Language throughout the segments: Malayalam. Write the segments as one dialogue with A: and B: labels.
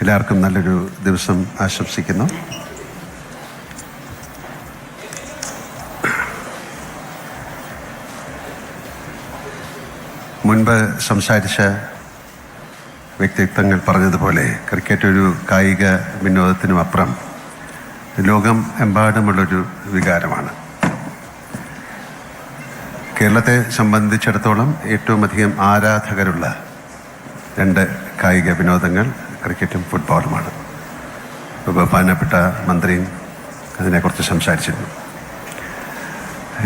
A: എല്ലാവർക്കും നല്ലൊരു ദിവസം ആശംസിക്കുന്നു. മുൻപ് സംസാരിച്ച വ്യക്തിത്വങ്ങൾ പറഞ്ഞതുപോലെ ക്രിക്കറ്റ് ഒരു കായിക വിനോദത്തിനും അപ്പുറം ലോകം എമ്പാടുമുള്ളൊരു വികാരമാണ്. കേരളത്തെ സംബന്ധിച്ചിടത്തോളം ഏറ്റവും അധികം ആരാധകരുള്ള രണ്ട് കായിക വിനോദങ്ങൾ ക്രിക്കറ്റും ഫുട്ബോളുമാണ്. ബഹുമാനപ്പെട്ട മന്ത്രിയും അതിനെക്കുറിച്ച് സംസാരിച്ചിരുന്നു.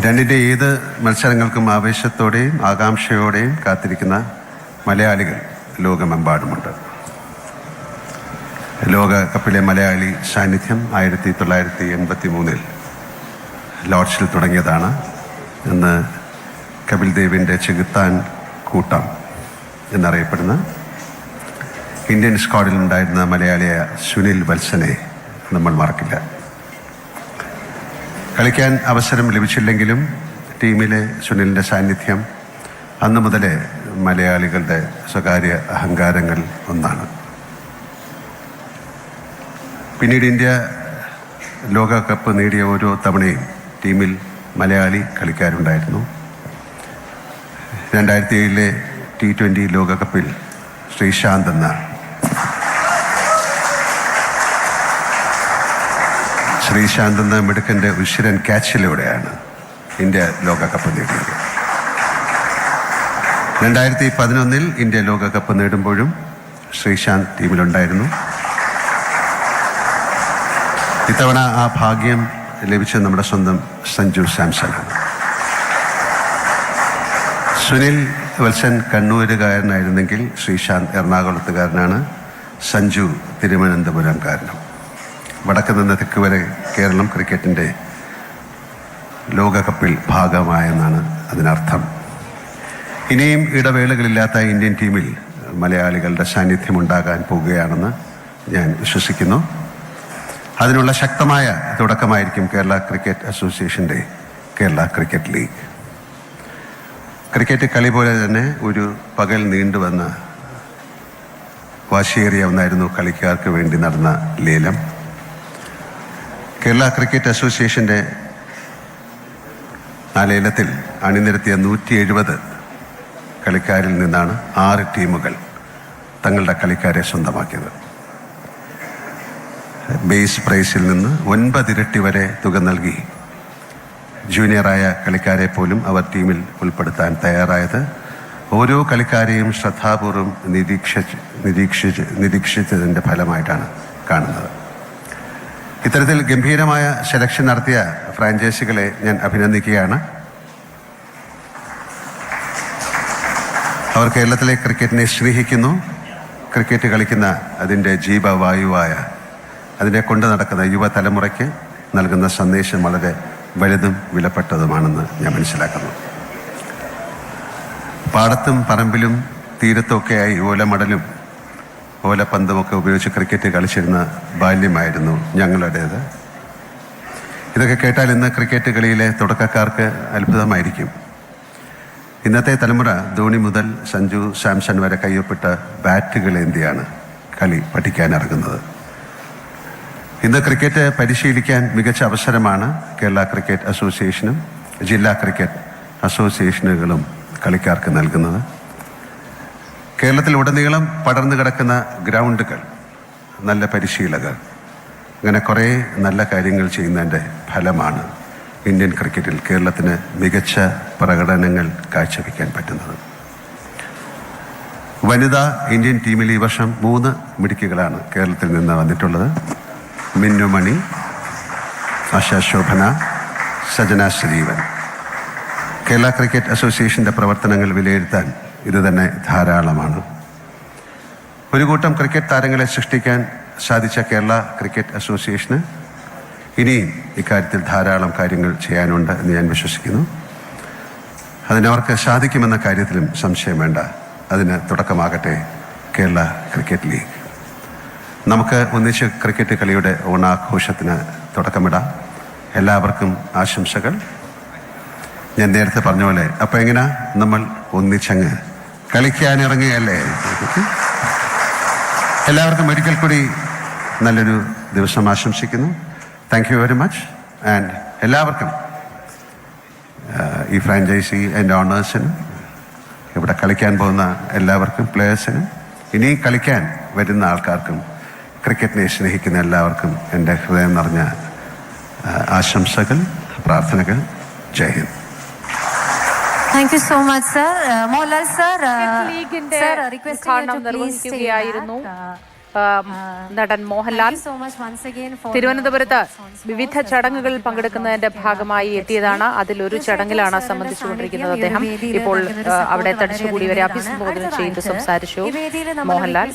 A: രണ്ടിൻ്റെ ഏത് മത്സരങ്ങൾക്കും ആവേശത്തോടെയും ആകാംക്ഷയോടെയും കാത്തിരിക്കുന്ന മലയാളികൾ ലോകമെമ്പാടുമുണ്ട്. ലോകകപ്പിലെ മലയാളി സാന്നിധ്യം 1983 ലോർഡ്സിൽ തുടങ്ങിയതാണ്. ഇന്ന് കപിൽ ദേവിൻ്റെ ചെകുത്താൻ കൂട്ടം എന്നറിയപ്പെടുന്ന ഇന്ത്യൻ സ്ക്വാഡിൽ ഉണ്ടായിരുന്ന മലയാളിയായ സുനിൽ വത്സനെ നമ്മൾ മറക്കില്ല. കളിക്കാൻ അവസരം ലഭിച്ചില്ലെങ്കിലും ടീമിലെ സുനിലിൻ്റെ സാന്നിധ്യം അന്ന് മുതലേ മലയാളികളുടെ സ്വകാര്യ അഹങ്കാരങ്ങൾ ഒന്നാണ്. പിന്നീട് ഇന്ത്യ ലോകകപ്പ് നേടിയ ഓരോ തവണയും ടീമിൽ മലയാളി കളിക്കാരുണ്ടായിരുന്നു. 2007 T20 ലോകകപ്പിൽ ശ്രീശാന്ത് എന്ന മിടുക്കൻ്റെ ഉശിരൻ ക്യാച്ചിലൂടെയാണ് ഇന്ത്യ ലോകകപ്പ് നേടിയത്. 2011 ഇന്ത്യ ലോകകപ്പ് നേടുമ്പോഴും ശ്രീശാന്ത് ടീമിലുണ്ടായിരുന്നു. ഇത്തവണ ആ ഭാഗ്യം ലഭിച്ച നമ്മുടെ സ്വന്തം സഞ്ജു സാംസണാണ്. സുനിൽ വത്സൻ കണ്ണൂരുകാരനായിരുന്നെങ്കിൽ ശ്രീശാന്ത് എറണാകുളത്തുകാരനാണ്. സഞ്ജു തിരുവനന്തപുരംകാരനും. വടക്ക് നിന്ന് തെക്ക് വരെ കേരളം ക്രിക്കറ്റിൻ്റെ ലോകകപ്പിൽ ഭാഗമായെന്നാണ് അതിനർത്ഥം. ഇനിയും ഇടവേളകളില്ലാത്ത ഇന്ത്യൻ ടീമിൽ മലയാളികളുടെ സാന്നിധ്യമുണ്ടാകാൻ പോവുകയാണെന്ന് ഞാൻ വിശ്വസിക്കുന്നു. അതിനുള്ള ശക്തമായ തുടക്കമായിരിക്കും കേരള ക്രിക്കറ്റ് അസോസിയേഷൻ്റെ കേരള ക്രിക്കറ്റ് ലീഗ്. ക്രിക്കറ്റ് കളി പോലെ തന്നെ ഒരു പകൽ നീണ്ടുവന്ന വാശിയേറിയ ഒന്നായിരുന്നു കളിക്കാർക്ക് വേണ്ടി നടന്ന ലേലം. കേരള ക്രിക്കറ്റ് അസോസിയേഷൻ്റെ ആ ലേലത്തിൽ അണിനിരത്തിയ 170 കളിക്കാരിൽ നിന്നാണ് 6 ടീമുകൾ തങ്ങളുടെ കളിക്കാരെ സ്വന്തമാക്കിയത്. ബേസ് പ്രൈസിൽ നിന്ന് 9 ഇരട്ടി വരെ തുക നൽകി ജൂനിയറായ കളിക്കാരെ പോലും അവർ ടീമിൽ ഉൾപ്പെടുത്താൻ തയ്യാറായത് ഓരോ കളിക്കാരെയും ശ്രദ്ധാപൂർവം നിരീക്ഷിച്ചതിൻ്റെ ഫലമായിട്ടാണ് കാണുന്നത്. ഇത്തരത്തിൽ ഗംഭീരമായ സെലക്ഷൻ നടത്തിയ ഫ്രാഞ്ചൈസികളെ ഞാൻ അഭിനന്ദിക്കുകയാണ്. അവർ കേരളത്തിലെ ക്രിക്കറ്റിനെ സ്നേഹിക്കുന്നു. ക്രിക്കറ്റ് കളിക്കുന്ന അതിൻ്റെ ജീവവായുവായ അതിനെ കൊണ്ട് നടക്കുന്ന യുവതലമുറയ്ക്ക് നൽകുന്ന സന്ദേശം വളരെ വലുതും വിലപ്പെട്ടതുമാണെന്ന് ഞാൻ മനസ്സിലാക്കുന്നു. പാടത്തും പറമ്പിലും തീരത്തൊക്കെയായി ഓലമടലും ഓലപ്പന്തുമൊക്കെ ഉപയോഗിച്ച് ക്രിക്കറ്റ് കളിച്ചിരുന്ന ബാല്യമായിരുന്നു ഞങ്ങളുടേത്. ഇതൊക്കെ കേട്ടാൽ ഇന്ന് ക്രിക്കറ്റ് കളിയിലെ തുടക്കക്കാർക്ക് അത്ഭുതമായിരിക്കും. ഇന്നത്തെ തലമുറ ധോണി മുതൽ സഞ്ജു സാംസൺ വരെ കയ്യൊപ്പിട്ട ബാറ്റുകളേന്തിയാണ് കളി പഠിക്കാനിറങ്ങുന്നത്. ഇന്ന് ക്രിക്കറ്റ് പരിശീലിക്കാൻ മികച്ച അവസരമാണ് കേരള ക്രിക്കറ്റ് അസോസിയേഷനും ജില്ലാ ക്രിക്കറ്റ് അസോസിയേഷനുകളും കളിക്കാർക്ക് നൽകുന്നത്. കേരളത്തിലുടനീളം പടർന്നു കിടക്കുന്ന ഗ്രൗണ്ടുകൾ, നല്ല പരിശീലകർ, അങ്ങനെ കുറേ നല്ല കാര്യങ്ങൾ ചെയ്യുന്നതിൻ്റെ ഫലമാണ് ഇന്ത്യൻ ക്രിക്കറ്റിൽ കേരളത്തിന് മികച്ച പ്രകടനങ്ങൾ കാഴ്ചവെക്കാൻ പറ്റുന്നത്. വനിതാ ഇന്ത്യൻ ടീമിൽ ഈ വർഷം 3 മിടുക്കികളാണ് കേരളത്തിൽ നിന്ന് വന്നിട്ടുള്ളത്. മിന്നുമണി, ആശാ ശോഭന, സജന ശ്രീവൻ. കേരള ക്രിക്കറ്റ് അസോസിയേഷൻ്റെ പ്രവർത്തനങ്ങൾ വിലയിരുത്താൻ ഇത് തന്നെ ധാരാളമാണ്. ഒരു കൂട്ടം ക്രിക്കറ്റ് താരങ്ങളെ സൃഷ്ടിക്കാൻ സാധിച്ച കേരള ക്രിക്കറ്റ് അസോസിയേഷന് ഇനിയും ഇക്കാര്യത്തിൽ ധാരാളം കാര്യങ്ങൾ ചെയ്യാനുണ്ട് എന്ന് ഞാൻ വിശ്വസിക്കുന്നു. അതിനവർക്ക് സാധിക്കുമെന്ന കാര്യത്തിലും സംശയം വേണ്ട. അതിന് തുടക്കമാകട്ടെ കേരള ക്രിക്കറ്റ് ലീഗ്. നമുക്ക് ഒന്നിച്ച് ക്രിക്കറ്റ് കളിയുടെ ഓണാഘോഷത്തിന് തുടക്കമിടാം. എല്ലാവർക്കും ആശംസകൾ. ഞാൻ നേരത്തെ പറഞ്ഞ പോലെ അപ്പം എങ്ങനെ നമ്മൾ ഒന്നിച്ചങ്ങ് കളിക്കാനിറങ്ങുകയല്ലേ? എല്ലാവർക്കും ഒരിക്കൽ കൂടി നല്ലൊരു ദിവസം ആശംസിക്കുന്നു. Thank you very much. And എല്ലാവർക്കും ഈ ഫ്രാഞ്ചൈസി എൻ്റെ ഓണേഴ്സിനും ഇവിടെ കളിക്കാൻ പോകുന്ന എല്ലാവർക്കും, പ്ലേയേഴ്സിനും, ഇനി കളിക്കാൻ വരുന്ന ആൾക്കാർക്കും, ക്രിക്കറ്റിനെ സ്നേഹിക്കുന്ന എല്ലാവർക്കും എൻ്റെ ഹൃദയം നിറഞ്ഞ ആശംസകൾ, പ്രാർത്ഥനകൾ. ജയ് Hind.
B: Thank you so much, sir. Mohanlal sir,
C: ലീഗിന്റെ
B: sir, requesting you to please stay
C: നിർവഹിക്കുകയായിരുന്നു
B: back.
C: നടൻ Mohanlal.
B: Thank you so much once again for
C: തിരുവനന്തപുരത്ത്
B: your
C: വിവിധ ചടങ്ങുകളിൽ പങ്കെടുക്കുന്നതിന്റെ ഭാഗമായി എത്തിയതാണ്. അതിലൊരു ചടങ്ങിലാണ് സംബന്ധിച്ചുകൊണ്ടിരിക്കുന്നത് അദ്ദേഹം. ഇപ്പോൾ അവിടെ തടിച്ചുകൂടി വരെ അഭിസംബോധന ചെയ്ത് സംസാരിച്ചു മോഹൻലാൽ.